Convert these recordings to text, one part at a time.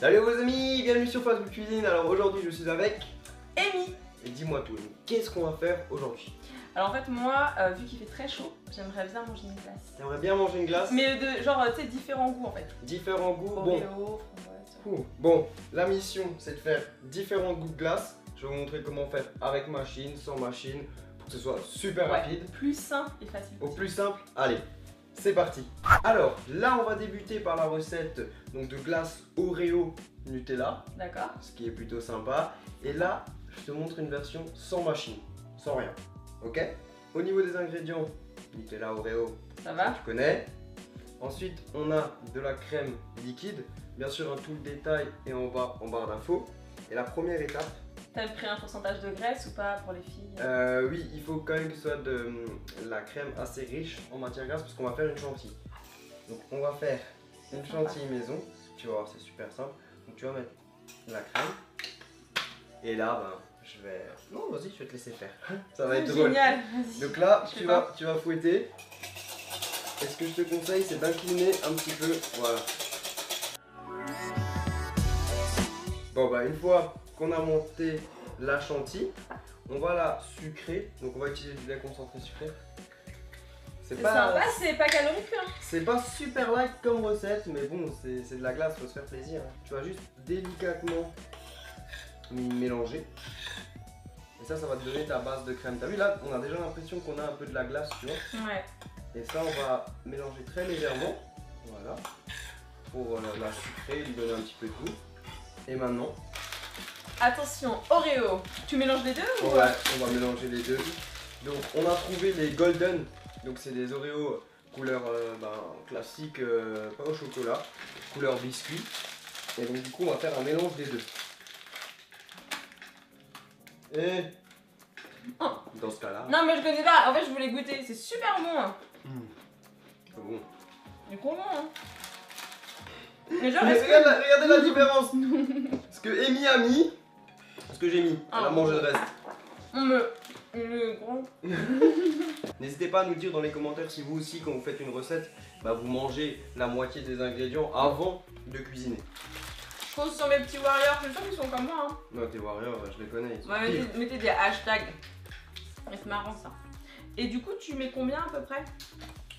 Salut vos amis, bienvenue sur Facebook Cuisine. Alors aujourd'hui je suis avec Amy. Et dis-moi tout, Amy, qu'est-ce qu'on va faire aujourd'hui? Alors en fait moi, vu qu'il fait très chaud, j'aimerais bien manger une glace. T'aimerais bien manger une glace? Mais de genre, tu sais, différents goûts en fait. Différents goûts, Oreo, framboise. Bon, la mission c'est de faire différents goûts de glace. Je vais vous montrer comment faire avec machine, sans machine, pour que ce soit super rapide. Plus simple et facile. Au plus simple, allez, c'est parti. Alors là on va débuter par la recette donc, de glace Oreo Nutella. D'accord. Ce qui est plutôt sympa. Et là, je te montre une version sans machine, sans rien. Ok? Au niveau des ingrédients, Nutella Oreo, Ça va? tu connais. Ensuite, on a de la crème liquide. Bien sûr, tout le détail est en bas en barre d'infos. Et la première étape. T'as pris un pourcentage de graisse ou pas pour les filles? Oui, il faut quand même que ce soit de la crème assez riche en matière grasse parce qu'on va faire une chantilly. Donc, on va faire une chantilly maison. Tu vas voir, c'est super simple. Donc, tu vas mettre la crème. Et là, ben, je vais... Non, vas-y, je vais te laisser faire. Ça va être drôle. Génial, vas-y. Donc là, tu vas fouetter. Et ce que je te conseille, c'est d'incliner un petit peu. Voilà. Bon, bah, une fois qu'on a monté la chantilly, on va la sucrer. Donc, on va utiliser du lait concentré sucré. C'est sympa, c'est pas calorique. Hein. C'est pas super light comme recette, mais bon, c'est de la glace, faut se faire plaisir. Hein. Tu vas juste délicatement mélanger. Et ça va te donner ta base de crème. T'as vu là, on a déjà l'impression qu'on a un peu de la glace, tu vois. Ouais. Et ça, on va mélanger très légèrement. Voilà. Pour la sucrer, lui donner un petit peu de goût. Et maintenant. Attention, Oreo. Tu mélanges les deux ou Ouais, on va mélanger les deux. Donc, on a trouvé les Golden. Donc, c'est des Oreos couleur classique, pas au chocolat, couleur biscuit. Et donc, du coup, on va faire un mélange des deux. Et dans ce cas-là. Non, mais je connais pas. En fait, je voulais goûter. C'est super bon. Hein. C'est bon. C'est trop bon. Hein. Mais genre, Mais est-ce que... regardez la différence. Ce que Amy a mis, ce que j'ai mis, elle a mangé le reste. Le gros. N'hésitez pas à nous dire dans les commentaires si vous aussi, quand vous faites une recette, bah, vous mangez la moitié des ingrédients avant de cuisiner. Je pose sur mes petits warriors, je suis sûre qu'ils sont comme moi. Hein. Non, tes warriors, je les connais. Ils sont Ouais, mettez des hashtags. C'est marrant ça. Et du coup, tu mets combien à peu près?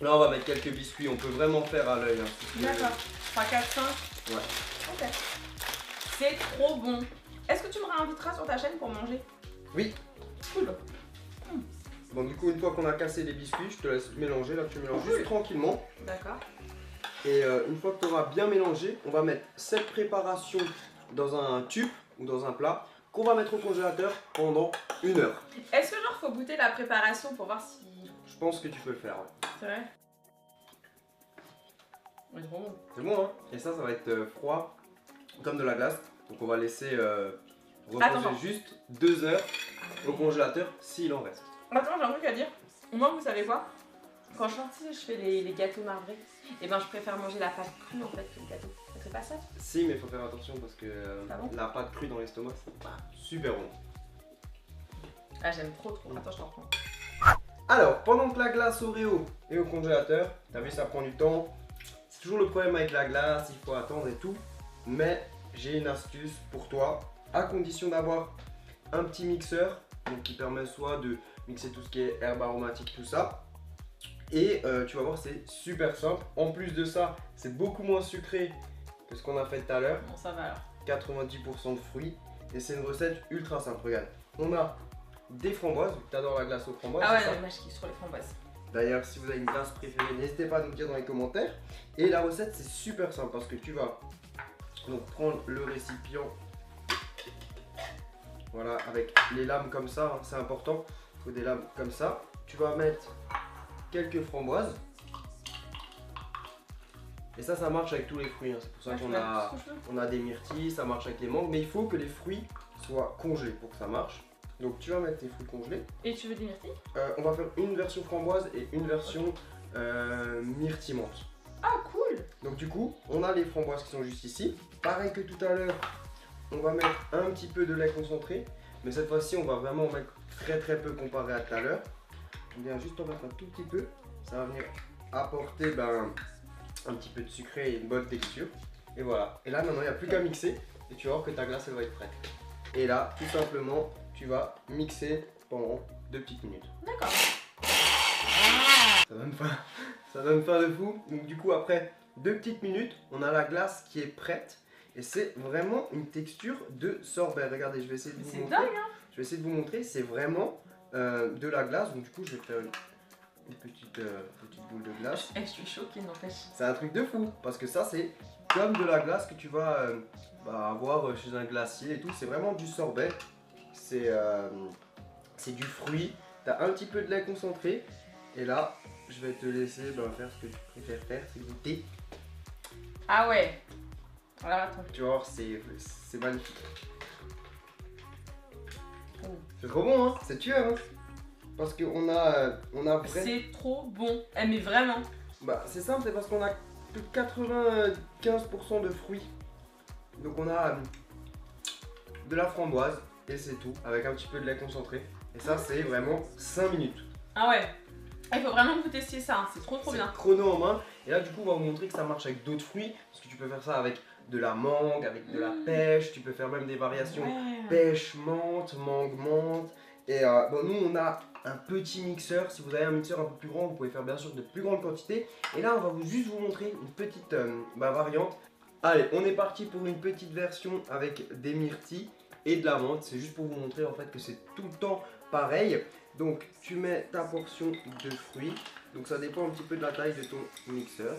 Là, on va mettre quelques biscuits, on peut vraiment faire à l'œil. Hein, D'accord. 3, 4, 5. Ouais. Ok. C'est trop bon. Est-ce que tu me réinviteras sur ta chaîne pour manger? Oui. Cool. Bon, du coup, une fois qu'on a cassé les biscuits, je te laisse mélanger. Là, tu mélanges juste tranquillement. D'accord. Et une fois que tu auras bien mélangé, on va mettre cette préparation dans un tube ou dans un plat qu'on va mettre au congélateur pendant 1 heure. Est-ce que genre faut goûter la préparation pour voir si... Je pense que tu peux le faire. Ouais. C'est vrai? Ouais, c'est bon. C'est bon, hein? Et ça va être froid comme de la glace. Donc on va laisser reposer juste 2 heures au congélateur s'il en reste. Attends, j'ai un truc à dire. Moi, vous savez quoi? Quand je fais les gâteaux marbrés, et ben je préfère manger la pâte crue en fait que le gâteau. Ça fait pas ça? Si, mais il faut faire attention parce que la pâte crue dans l'estomac, c'est pas super bon. Ah, j'aime trop. Attends, je t'en reprends. Alors, pendant que la glace Oreo est au congélateur, t'as vu, ça prend du temps. C'est toujours le problème avec la glace, il faut attendre et tout. Mais j'ai une astuce pour toi, à condition d'avoir un petit mixeur donc qui permet soit de mixer tout ce qui est herbes aromatiques, tout ça. Et tu vas voir, c'est super simple. En plus de ça, c'est beaucoup moins sucré que ce qu'on a fait tout à l'heure. Bon, ça va alors. 90% de fruits. Et c'est une recette ultra simple. Regarde, on a des framboises. Tu adores la glace aux framboises. Ah ouais, non, moi je kiffe sur les framboises. D'ailleurs, si vous avez une glace préférée, n'hésitez pas à nous dire dans les commentaires. Et la recette, c'est super simple parce que tu vas donc prendre le récipient. Voilà, avec les lames comme ça, hein, c'est important. Il faut des lames comme ça. Tu vas mettre quelques framboises. Et ça marche avec tous les fruits. Hein. C'est pour ça qu'on a des myrtilles, ça marche avec les mangues. Mais il faut que les fruits soient congelés pour que ça marche. Donc tu vas mettre tes fruits congelés. Et tu veux des myrtilles? On va faire une version framboise et une version myrtille menthe. Ah cool. Donc du coup, on a les framboises qui sont juste ici. Pareil que tout à l'heure, on va mettre un petit peu de lait concentré. Mais cette fois-ci, on va vraiment mettre très peu comparé à tout à l'heure. On vient juste en mettre un tout petit peu. Ça va venir apporter un petit peu de sucré et une bonne texture. Et voilà. Et là, maintenant, il n'y a plus qu'à mixer. Et tu vas voir que ta glace, elle va être prête. Et là, tout simplement, tu vas mixer pendant 2 petites minutes. D'accord. Ça donne faim. Ça donne faim de fou. Donc du coup, après 2 petites minutes, on a la glace qui est prête. Et c'est vraiment une texture de sorbet. Regardez, je vais essayer de vous C'est montrer. dingue, hein. Je vais essayer de vous montrer. C'est vraiment de la glace. Donc du coup, je vais faire une petite boule de glace. Je suis choquée, n'empêche. C'est un truc de fou. Parce que ça, c'est comme de la glace que tu vas avoir chez un glacier et tout. C'est vraiment du sorbet. C'est du fruit. Tu as un petit peu de lait concentré. Et là, je vais te laisser faire ce que tu préfères faire, c'est goûter. Ah ouais. Alors attends. Tu vas voir, c'est magnifique. Oh. C'est trop bon, hein. C'est tueur, hein. Parce qu'on a vraiment... C'est trop bon. Eh, mais vraiment. Bah, c'est simple, c'est parce qu'on a plus de 95% de fruits. Donc on a de la framboise et c'est tout, avec un petit peu de lait concentré. Et ça, c'est vraiment 5 minutes. Ah ouais. Il faut vraiment que vous testiez ça, hein. C'est trop bien. Chrono en main. Et là, du coup, on va vous montrer que ça marche avec d'autres fruits. Parce que tu peux faire ça avec de la mangue, avec de la pêche. Tu peux faire même des variations pêche, menthe, mangue, menthe. Et nous, on a un petit mixeur. Si vous avez un mixeur un peu plus grand, vous pouvez faire bien sûr de plus grandes quantités. Et là, on va juste vous montrer une petite variante. Allez, on est parti pour une petite version avec des myrtilles et de la menthe. C'est juste pour vous montrer en fait que c'est tout le temps pareil. Donc tu mets ta portion de fruits. Donc ça dépend un petit peu de la taille de ton mixeur.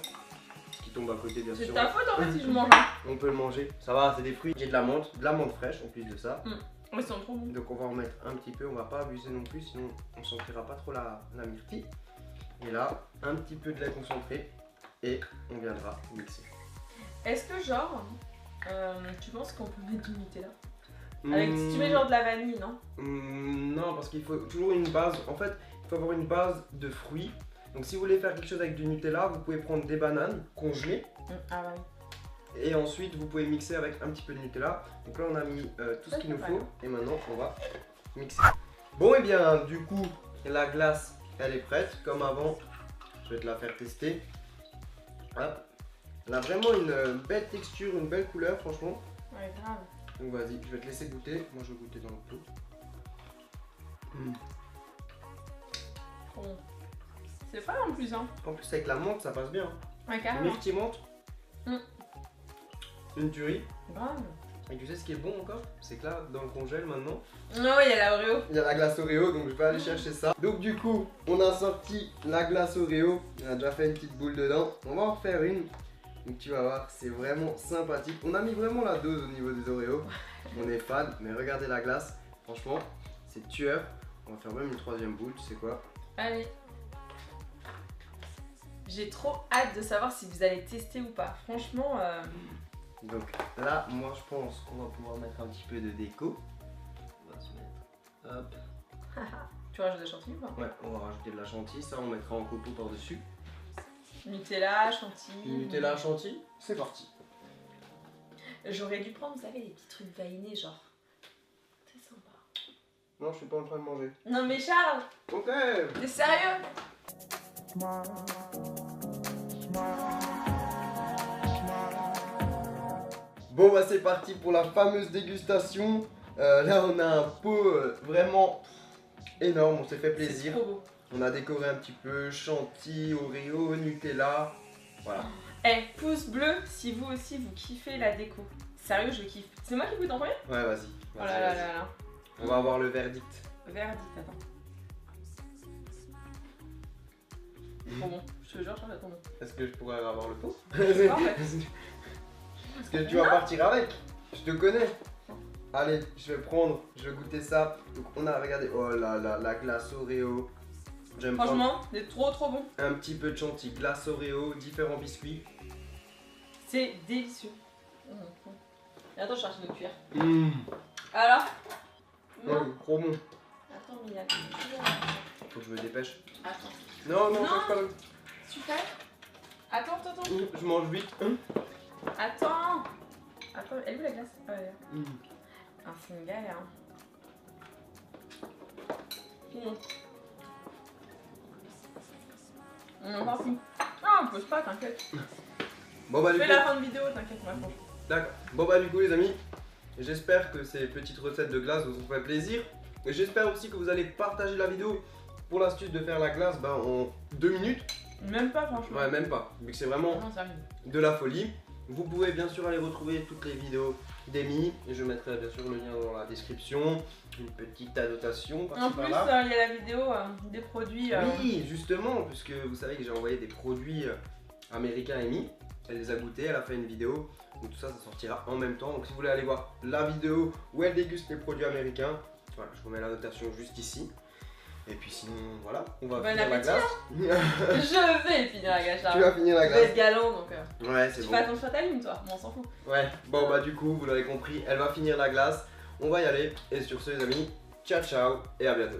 Qui tombe à côté bien sûr. C'est ta faute en fait si je mange. On peut le manger. Ça va, c'est des fruits. J'ai de la menthe fraîche en plus de ça. Ils sont trop bons. Donc on va en mettre un petit peu. On va pas abuser non plus, sinon on sentira pas trop la myrtille. Et là, un petit peu de lait concentré. Et on viendra mixer. Est-ce que genre, tu penses qu'on peut mettre du Nutella? Avec, si tu mets genre de la vanille, non? Non, parce qu'il faut toujours une base. En fait, il faut avoir une base de fruits. Donc si vous voulez faire quelque chose avec du Nutella, vous pouvez prendre des bananes congelées. Ah ouais. Et ensuite, vous pouvez mixer avec un petit peu de Nutella. Donc là, on a mis tout ce qu'il nous faut. Et maintenant, on va mixer. Bon, et bien, du coup, la glace, elle est prête. Comme avant, je vais te la faire tester. Hop. Elle a vraiment une belle texture, une belle couleur, franchement. Ouais, grave. Donc vas-y, je vais te laisser goûter. Moi, je vais goûter dans le pot. Bon. C'est frais en plus, hein. En plus, avec la menthe, ça passe bien. Ouais, carrément. Myrtille menthe. Une tuerie. Grave. Et tu sais ce qui est bon encore? C'est que là, dans le congèle maintenant, Non, il y a la Oreo. il y a la glace Oreo, donc je vais aller chercher ça. Donc du coup, on a sorti la glace Oreo. On a déjà fait une petite boule dedans. On va en refaire une. Donc tu vas voir, c'est vraiment sympathique. On a mis vraiment la dose au niveau des Oreos. On est fan, mais regardez la glace. Franchement, c'est tueur. On va faire même une troisième boule, tu sais quoi? Allez. J'ai trop hâte de savoir si vous allez tester ou pas. Franchement, Donc là, moi je pense qu'on va pouvoir mettre un petit peu de déco. On va se mettre, hop. tu rajoutes de chantilly ou pas? Ouais, on va rajouter de la chantilly, ça on mettra en copeaux par-dessus. Nutella, chantilly. Nutella, chantilly, c'est parti. J'aurais dû prendre, vous savez, des petits trucs vainés, genre. C'est sympa. Non, je suis pas en train de manger. Non mais Charles, Ok. t'es sérieux? Bon bah c'est parti pour la fameuse dégustation. Là on a un pot vraiment énorme, on s'est fait C'est plaisir. trop beau. On a décoré un petit peu chantilly, Oreo, Nutella. Voilà. Eh, pouce bleu si vous aussi vous kiffez la déco. Sérieux, je kiffe. C'est moi qui goûte en premier? Ouais, vas-y. Oh là là là là. On va avoir le verdict. Verdict, attends. Trop bon, je te jure, Charles, trop bon. Est-ce que je pourrais avoir le pot? pas, en fait. Est-ce que tu vas partir avec? Je te connais. Allez, je vais prendre, je vais goûter ça. Donc on a, regardé, oh là là, la glace Oreo. J'aime prendre Franchement, c'est trop bon. un petit peu de chantilly, glace Oreo, différents biscuits. C'est délicieux. Et attends, je cherche une cuillère. Mmh. Alors? Ouais, Non. trop bon. Attends, mais il y a... Faut que je me dépêche. Attends. Non, Non. change pas le... Super. Attends. Je mange vite. Attends, elle est où la glace? Ah, elle est là. Mmh. Ah, c'est une galère. On est parti. Ah, on pose pas, t'inquiète. Bon bah du Fais coup... la fin de vidéo, t'inquiète, moi franchement. D'accord. Bon bah du coup les amis, j'espère que ces petites recettes de glace vous ont fait plaisir. Et j'espère aussi que vous allez partager la vidéo pour l'astuce de faire la glace en 2 minutes. Même pas franchement. Ouais, même pas, vu que c'est vraiment Non, ça arrive. de la folie. Vous pouvez bien sûr aller retrouver toutes les vidéos d'Amy et je mettrai bien sûr le lien dans la description. Une petite annotation En par-ci plus, par-là. il y a la vidéo des produits. Oui, justement, puisque vous savez que j'ai envoyé des produits américains à Amy. Elle les a goûtés, elle a fait une vidéo où tout ça, ça sortira en même temps. Donc si vous voulez aller voir la vidéo où elle déguste les produits américains, voilà, je vous mets la notation juste ici. Et puis sinon, voilà, on va Bon finir la appétit, glace. Je vais finir la glace. Tu vas finir la Je vais glace. être galant donc. Ouais, c'est Tu bon. fais attention à ta lune, toi. Bon, on s'en fout. Ouais, bon bah du coup, vous l'avez compris, elle va finir la glace. On va y aller. Et sur ce les amis, ciao ciao et à bientôt.